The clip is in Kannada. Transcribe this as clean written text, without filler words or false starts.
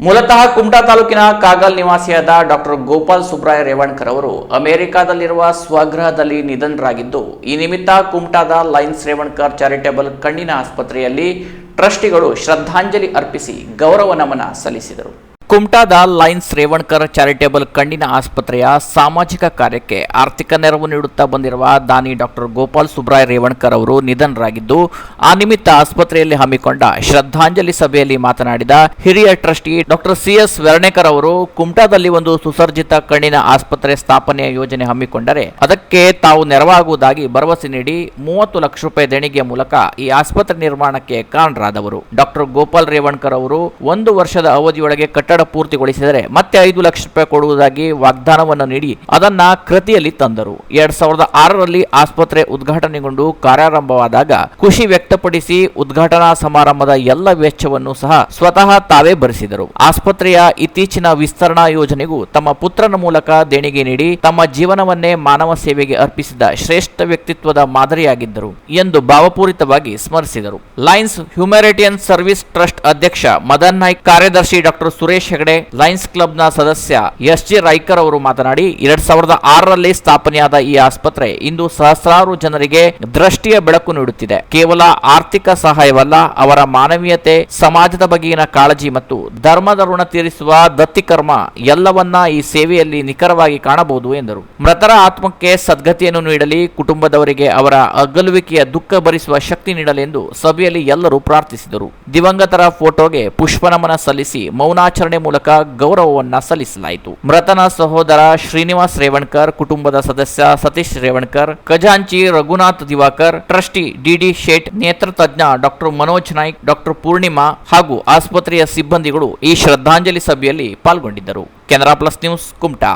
ಮೂಲತಃ ಕುಮಟಾ ತಾಲೂಕಿನ ಕಾಗಲ್ ನಿವಾಸಿಯಾದ ಡಾಕ್ಟರ್ ಗೋಪಾಲ್ ಸುಬ್ರಾಯ ರೇವಣ್ಕರ್ ಅವರು ಅಮೆರಿಕಾದಲ್ಲಿರುವ ಸ್ವಗೃಹದಲ್ಲಿ ನಿಧನರಾಗಿದ್ದು, ಈ ನಿಮಿತ್ತ ಕುಮಟಾದ ಲಯನ್ಸ್ ರೇವಣ್ಕರ್ ಚಾರಿಟೇಬಲ್ ಕಣ್ಣಿನ ಆಸ್ಪತ್ರೆಯಲ್ಲಿ ಟ್ರಸ್ಟಿಗಳು ಶ್ರದ್ಧಾಂಜಲಿ ಅರ್ಪಿಸಿ ಗೌರವ ನಮನ ಸಲ್ಲಿಸಿದರು. ಕುಮಟಾದ ಲಯನ್ಸ್ ರೇವಣ್ಕರ್ ಚಾರಿಟೇಬಲ್ ಕಣ್ಣಿನ ಆಸ್ಪತ್ರೆಯ ಸಾಮಾಜಿಕ ಕಾರ್ಯಕ್ಕೆ ಆರ್ಥಿಕ ನೆರವು ನೀಡುತ್ತಾ ಬಂದಿರುವ ದಾನಿ ಡಾಕ್ಟರ್ ಗೋಪಾಲ್ ಸುಬ್ರಾಯ ರೇವಣ್ಕರ್ ಅವರು ನಿಧನರಾಗಿದ್ದು, ಆ ನಿಮಿತ್ತ ಆಸ್ಪತ್ರೆಯಲ್ಲಿ ಹಮ್ಮಿಕೊಂಡ ಶ್ರದ್ಧಾಂಜಲಿ ಸಭೆಯಲ್ಲಿ ಮಾತನಾಡಿದ ಹಿರಿಯ ಟ್ರಸ್ಟಿ ಡಾಕ್ಟರ್ ಸಿಎಸ್ ವೆರ್ಣೇಕರ್ ಅವರು, ಕುಮಟಾದಲ್ಲಿ ಒಂದು ಸುಸರ್ಜಿತ ಕಣ್ಣಿನ ಆಸ್ಪತ್ರೆ ಸ್ಥಾಪನೆಯ ಯೋಜನೆ ಹಮ್ಮಿಕೊಂಡರೆ ಅದಕ್ಕೆ ತಾವು ನೆರವಾಗುವುದಾಗಿ ಭರವಸೆ ನೀಡಿ 30 ಲಕ್ಷ ರೂಪಾಯಿ ದೇಣಿಗೆ ಮೂಲಕ ಈ ಆಸ್ಪತ್ರೆ ನಿರ್ಮಾಣಕ್ಕೆ ಕಾರಣರಾದವರು. ಡಾಕ್ಟರ್ ಗೋಪಾಲ್ ರೇವಣ್ಕರ್ ಅವರು 1 ವರ್ಷದ ಅವಧಿಯೊಳಗೆ ಕಟ್ಟಡ ಪೂರ್ತಿಗೊಳಿಸಿದರೆ ಮತ್ತೆ 5 ಲಕ್ಷ ರೂಪಾಯಿ ಕೊಡುವುದಾಗಿ ವಾಗ್ದಾನವನ್ನು ನೀಡಿ ಅದನ್ನ ಕೃತಿಯಲ್ಲಿ ತಂದರು. 2006ರಲ್ಲಿ ಆಸ್ಪತ್ರೆ ಉದ್ಘಾಟನೆಗೊಂಡು ಕಾರ್ಯಾರಂಭವಾದಾಗ ಖುಷಿ ವ್ಯಕ್ತಪಡಿಸಿ ಉದ್ಘಾಟನಾ ಸಮಾರಂಭದ ಎಲ್ಲ ವೆಚ್ಚವನ್ನು ಸಹ ಸ್ವತಃ ತಾವೇ ಭರಿಸಿದರು. ಆಸ್ಪತ್ರೆಯ ಇತ್ತೀಚಿನ ವಿಸ್ತರಣಾ ಯೋಜನೆಗೂ ತಮ್ಮ ಪುತ್ರನ ಮೂಲಕ ದೇಣಿಗೆ ನೀಡಿ ತಮ್ಮ ಜೀವನವನ್ನೇ ಮಾನವ ಸೇವೆಗೆ ಅರ್ಪಿಸಿದ ಶ್ರೇಷ್ಠ ವ್ಯಕ್ತಿತ್ವದ ಮಾದರಿಯಾಗಿದ್ದರು ಎಂದು ಭಾವಪೂರಿತವಾಗಿ ಸ್ಮರಿಸಿದರು. ಲಯನ್ಸ್ ಹ್ಯುಮ್ಯಾನಿಟೇರಿಯನ್ ಸರ್ವಿಸ್ ಟ್ರಸ್ಟ್ ಅಧ್ಯಕ್ಷ ಮದನ್ ನಾಯ್ಕ್, ಕಾರ್ಯದರ್ಶಿ ಡಾಕ್ಟರ್ ಸುರೇಶ್ ಹೆಗಡೆ, ಲಯನ್ಸ್ ಕ್ಲಬ್ನ ಸದಸ್ಯ ಎಸ್.ಜಿ. ರೈಕರ್ ಅವರು ಮಾತನಾಡಿ, 2006ರಲ್ಲಿ ಸ್ಥಾಪನೆಯಾದ ಈ ಆಸ್ಪತ್ರೆ ಇಂದು ಸಹಸ್ರಾರು ಜನರಿಗೆ ದೃಷ್ಟಿಯ ಬೆಳಕು ನೀಡುತ್ತಿದೆ. ಕೇವಲ ಆರ್ಥಿಕ ಸಹಾಯವಲ್ಲ, ಅವರ ಮಾನವೀಯತೆ, ಸಮಾಜದ ಬಗೆಗಿನ ಕಾಳಜಿ ಮತ್ತು ಧರ್ಮದ ಋಣ ತೀರಿಸುವ ದತ್ತಿಕರ್ಮ ಎಲ್ಲವನ್ನ ಈ ಸೇವೆಯಲ್ಲಿ ನಿಖರವಾಗಿ ಕಾಣಬಹುದು ಎಂದರು. ಮೃತರ ಆತ್ಮಕ್ಕೆ ಸದ್ಗತಿಯನ್ನು ನೀಡಲಿ, ಕುಟುಂಬದವರಿಗೆ ಅವರ ಅಗಲುವಿಕೆಯ ದುಃಖ ಭರಿಸುವ ಶಕ್ತಿ ನೀಡಲೆಂದು ಸಭೆಯಲ್ಲಿ ಎಲ್ಲರೂ ಪ್ರಾರ್ಥಿಸಿದರು. ದಿವಂಗತರ ಫೋಟೋಗೆ ಪುಷ್ಪನಮನ ಸಲ್ಲಿಸಿ ಮೌನಾಚರಣೆ ಮೂಲಕ ಗೌರವವನ್ನ ಸಲ್ಲಿಸಲಾಯಿತು. ಮೃತನ ಸಹೋದರ ಶ್ರೀನಿವಾಸ್ ರೇವಣ್ಕರ್, ಕುಟುಂಬದ ಸದಸ್ಯ ಸತೀಶ್ ರೇವಣ್ಕರ್, ಖಜಾಂಚಿ ರಘುನಾಥ್ ದಿವಾಕರ್, ಟ್ರಸ್ಟಿ ಡಿ ಶೇಟ್, ನೇತ್ರತಜ್ಞ ಡಾಕ್ಟರ್ ಮನೋಜ್ ನಾಯ್ಕ್, ಡಾಕ್ಟರ್ ಪೂರ್ಣಿಮಾ ಹಾಗೂ ಆಸ್ಪತ್ರೆಯ ಸಿಬ್ಬಂದಿಗಳು ಈ ಶ್ರದ್ಧಾಂಜಲಿ ಸಭೆಯಲ್ಲಿ ಪಾಲ್ಗೊಂಡಿದ್ದರು. Canara plus news, Kumta.